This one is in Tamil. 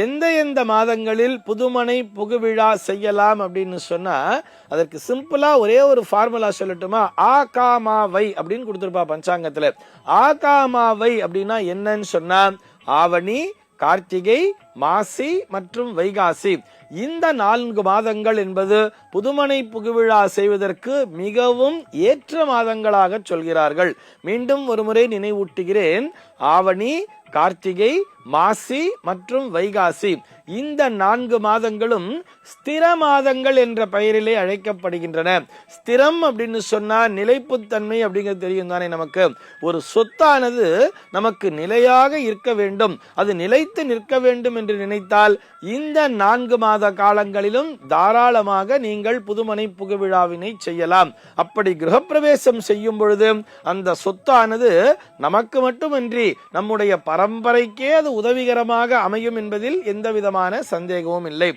எந்த மாதங்களில் புதுமனை புகுவிழா செய்யலாம் அப்படின்னு சொன்னா அதற்கு சிம்பிளா ஒரே ஒரு ஃபார்முலா சொல்லட்டுமா? ஆகாமாவை அப்படின்னு கொடுத்திருப்பா பஞ்சாங்கத்துல. ஆகாமாவை அப்படின்னா என்னன்னு சொன்னா ஆவணி, கார்த்திகை, மாசி மற்றும் வைகாசி இந்த 4 மாதங்கள் என்பது புதுமனை புகுவிழா செய்வதற்கு மிகவும் ஏற்ற மாதங்களாக சொல்கிறார்கள். மீண்டும் ஒருமுறை நினைவூட்டுகிறேன். ஆவணி, கார்த்திகை, மாசி மற்றும் வைகாசி இந்த 4 மாதங்களும் ஸ்திர மாதங்கள் என்ற பெயரிலே அழைக்கப்படுகின்றன. ஸ்திரம் அப்படின்னு சொன்னா நிலைப்புத்தன்மை அப்படிங்கிறது தெரியும் தானே நமக்கு. ஒரு சொத்தானது நமக்கு நிலையாக இருக்க வேண்டும், அது நிலைத்து நிற்க வேண்டும் என்று நினைத்தால் இந்த 4 மாத காலங்களிலும் தாராளமாக நீங்கள் புதுமனை புகுவிழாவினை செய்யலாம். அப்படி கிரகப்பிரவேசம் செய்யும் பொழுது அந்த சொத்தானது நமக்கு மட்டுமின்றி நம்முடைய பரம்பரைக்கே அது உதவிகரமாக அமையும் என்பதில் எந்த விதமான சந்தேகமும் இல்லை.